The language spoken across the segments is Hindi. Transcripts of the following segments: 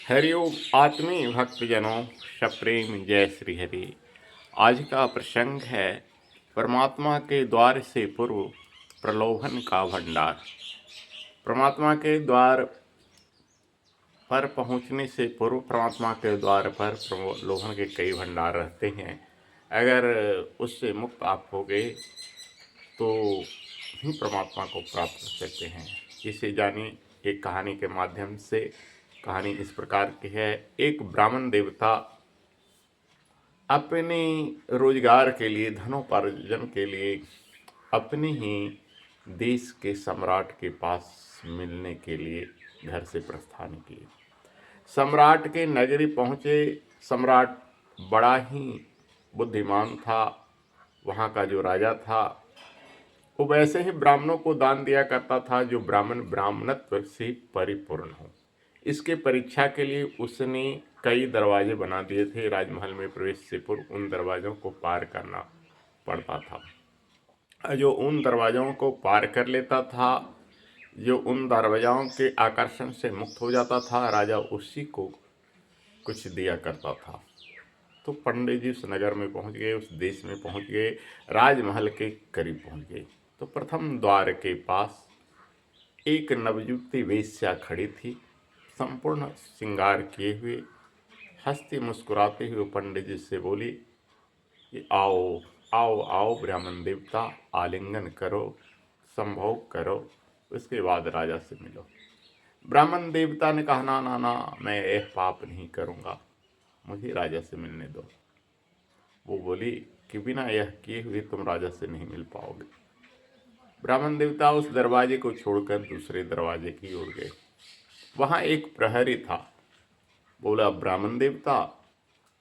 हरिओम आत्मीय भक्तजनों, सप्रेम जय श्री हरि। आज का प्रसंग है परमात्मा के द्वार से पूर्व प्रलोभन का भंडार। परमात्मा के द्वार पर पहुंचने से पूर्व परमात्मा के द्वार पर प्रलोभन के कई भंडार रहते हैं। अगर उससे मुक्त आप हो गए तो ही परमात्मा को प्राप्त कर सकते हैं। इसे जानिए एक कहानी के माध्यम से। कहानी इस प्रकार की है। एक ब्राह्मण देवता अपने रोजगार के लिए, धनोपार्जन के लिए अपने ही देश के सम्राट के पास मिलने के लिए घर से प्रस्थान किए। सम्राट के नगरी पहुँचे। सम्राट बड़ा ही बुद्धिमान था। वहाँ का जो राजा था वो वैसे ही ब्राह्मणों को दान दिया करता था जो ब्राह्मण ब्राह्मणत्व से परिपूर्ण हो। इसके परीक्षा के लिए उसने कई दरवाजे बना दिए थे। राजमहल में प्रवेश से पूर्व उन दरवाज़ों को पार करना पड़ता था। जो उन दरवाज़ों को पार कर लेता था, जो उन दरवाज़ों के आकर्षण से मुक्त हो जाता था, राजा उसी को कुछ दिया करता था। तो पंडित जी उस नगर में पहुंच गए, उस देश में पहुंच गए, राजमहल के करीब पहुंच गए। तो प्रथम द्वार के पास एक नवयुवती वेश्या खड़ी थी, संपूर्ण श्रृंगार किए हुए, हंसती मुस्कुराते हुए पंडित जी से बोली कि आओ आओ आओ ब्राह्मण देवता, आलिंगन करो, संभोग करो, उसके बाद राजा से मिलो। ब्राह्मण देवता ने कहा ना ना ना, मैं यह पाप नहीं करूँगा, मुझे राजा से मिलने दो। वो बोली कि बिना यह किए हुए तुम राजा से नहीं मिल पाओगे। ब्राह्मण देवता उस दरवाजे को छोड़कर दूसरे दरवाजे की ओर गए। वहाँ एक प्रहरी था। बोला ब्राह्मण देवता,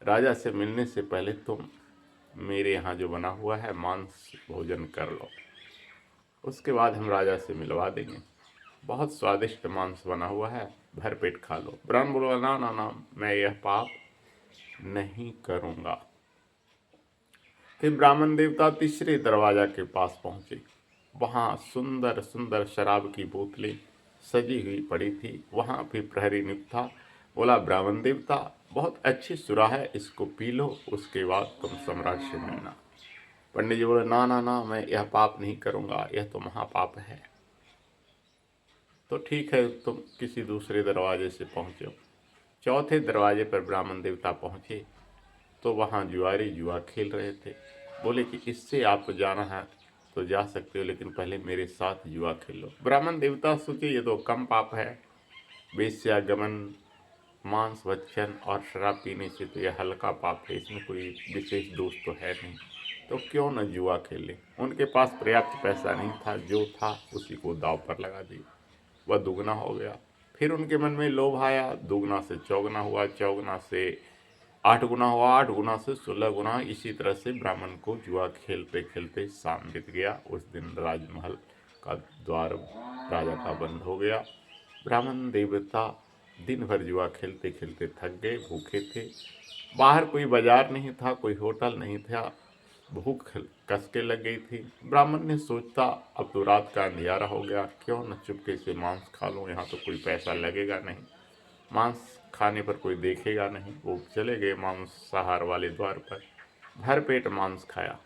राजा से मिलने से पहले तुम मेरे यहाँ जो बना हुआ है मांस भोजन कर लो, उसके बाद हम राजा से मिलवा देंगे। बहुत स्वादिष्ट मांस बना हुआ है, भर पेट खा लो। ब्राह्मण बोला ना ना ना, मैं यह पाप नहीं करूँगा। फिर ब्राह्मण देवता तीसरे दरवाजा के पास पहुँचे। वहाँ सुंदर सुंदर शराब की बोतलें सजी हुई पड़ी थी। वहाँ भी प्रहरी नियुक्त था। बोला ब्राह्मण देवता, बहुत अच्छी सुरा है, इसको पी लो, उसके बाद तुम सम्राट से मिलना। पंडित जी बोले ना ना ना, मैं यह पाप नहीं करूँगा, यह तो महापाप है। तो ठीक है, तुम किसी दूसरे दरवाजे से पहुँचो। चौथे दरवाजे पर ब्राह्मण देवता पहुँचे तो वहाँ जुआरी जुआ खेल रहे थे। बोले कि इससे आप जाना है तो जा सकते हो, लेकिन पहले मेरे साथ जुआ खेल लो। ब्राह्मण देवता सोचे ये तो कम पाप है, वेश्यागमन, मांस भक्षण और शराब पीने से तो यह हल्का पाप है, इसमें कोई विशेष दोष तो है नहीं, तो क्यों न जुआ खेल लें। उनके पास पर्याप्त पैसा नहीं था, जो था उसी को दाव पर लगा दी। वह दुगना हो गया। फिर उनके मन में लोभ आया, दुगना से चौगुना हुआ, चौगुना से 8 गुना हुआ, 8 गुना से 16 गुना। इसी तरह से ब्राह्मण को जुआ खेलते खेलते शाम बीत गया। उस दिन राजमहल का द्वार राजा का बंद हो गया। ब्राह्मण देवता दिन भर जुआ खेलते खेलते थक गए, भूखे थे। बाहर कोई बाजार नहीं था, कोई होटल नहीं था, भूख कसके लग गई थी। ब्राह्मण ने सोचा अब तो रात का अंधियारा हो गया, क्यों न चुपके से मांस खा लूँ, यहाँ तो कोई पैसा लगेगा नहीं, मांस खाने पर कोई देखेगा नहीं। वो चले गए मांसाहार वाले द्वार पर, भर पेट मांस खाया।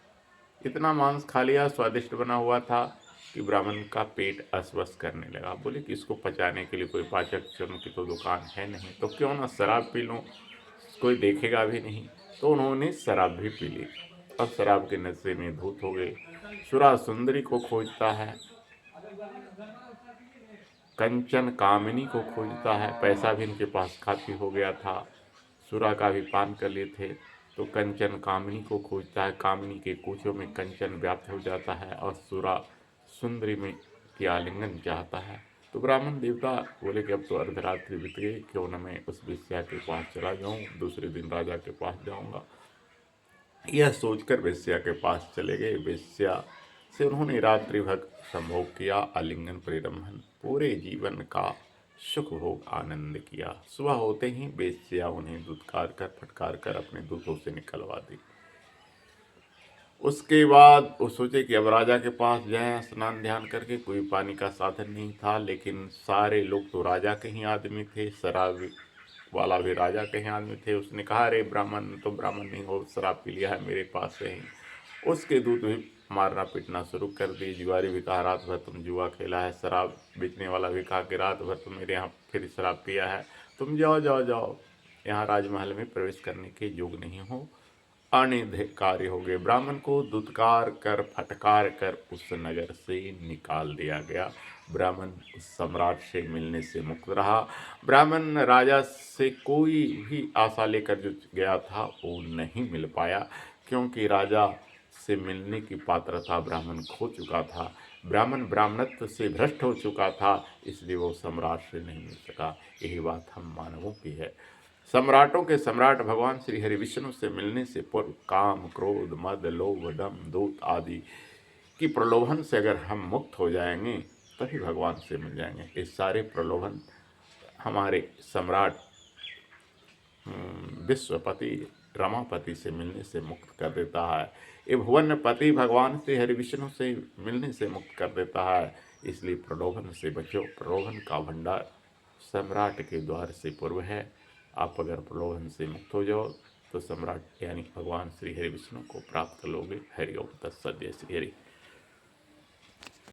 इतना मांस खा लिया, स्वादिष्ट बना हुआ था कि ब्राह्मण का पेट अस्वस्थ करने लगा। बोले कि इसको पचाने के लिए कोई पाचक चूर्ण की तो दुकान है नहीं, तो क्यों ना शराब पी लूँ, कोई देखेगा भी नहीं। तो उन्होंने शराब भी पी ली और शराब के नशे में धूत हो गए। सुरा सुंदरी को खोजता है, कंचन कामिनी को खोजता है। पैसा भी इनके पास काफ़ी हो गया था, सुरा का भी पान कर लिए थे। तो कंचन कामिनी को खोजता है, कामिनी के कोचों में कंचन व्याप्त हो जाता है और सुरा सुंदरी में की आलिंगन चाहता है। तो ब्राह्मण देवता बोले कि अब तो अर्धरात्रि बीत गई, क्यों न मैं उस वेश्या के पास चला जाऊं, दूसरे दिन राजा के पास जाऊंगा। यह सोचकर वेश्या के पास चले गए। वेश्या से उन्होंने रात्रि भर संभोग किया, आलिंगन परिरंभन, पूरे जीवन का सुख भोग आनंद किया। सुबह होते ही वेश्या उन्हें दुत्कार कर फटकार कर अपने दूतों से निकलवा दी। उसके बाद वो सोचे कि अब राजा के पास जाएं स्नान ध्यान करके। कोई पानी का साधन नहीं था, लेकिन सारे लोग तो राजा के ही आदमी थे, शराब वाला भी राजा के ही आदमी थे। उसने कहा, अरे ब्राह्मण तो ब्राह्मण नहीं हो, शराब पी लिया है मेरे पास से ही। उसके दूत भी मारना पीटना शुरू कर दी। जुआरी भी कहा, रात भर तुम जुआ खेला है। शराब बेचने वाला भी कहा कि रात भर तुम मेरे यहाँ फिर शराब पिया है, तुम जाओ जाओ जाओ, यहाँ राजमहल में प्रवेश करने के योग्य नहीं हो। अनधिकारी हो गए। ब्राह्मण को दुत्कार कर फटकार कर उस नगर से निकाल दिया गया। ब्राह्मण उस सम्राट से मिलने से मुक्त रहा। ब्राह्मण राजा से कोई भी आशा लेकर जो गया था वो नहीं मिल पाया, क्योंकि राजा से मिलने की पात्रता ब्राह्मण खो चुका था। ब्राह्मण ब्राह्मणत्व से भ्रष्ट हो चुका था, इसलिए वो सम्राट से नहीं मिल सका। यही बात हम मानवों की है। सम्राटों के सम्राट भगवान श्री हरि विष्णु से मिलने से पूर्व काम क्रोध मद लोभ दम दूत आदि की प्रलोभन से अगर हम मुक्त हो जाएंगे तभी भगवान से मिल जाएंगे। ये सारे प्रलोभन हमारे सम्राट विश्वपति रमापति से मिलने से मुक्त कर देता है। ये भुवनपति भगवान श्री हरि विष्णु से मिलने से मुक्त कर देता है। इसलिए प्रलोभन से बचो। प्रलोभन का भंडार सम्राट के द्वार से पूर्व है। आप अगर प्रलोभन से मुक्त हो जाओ तो सम्राट यानी भगवान श्री हरि विष्णु को प्राप्त कर लोगे। हरि ओम तत्सत। जय श्री हरि।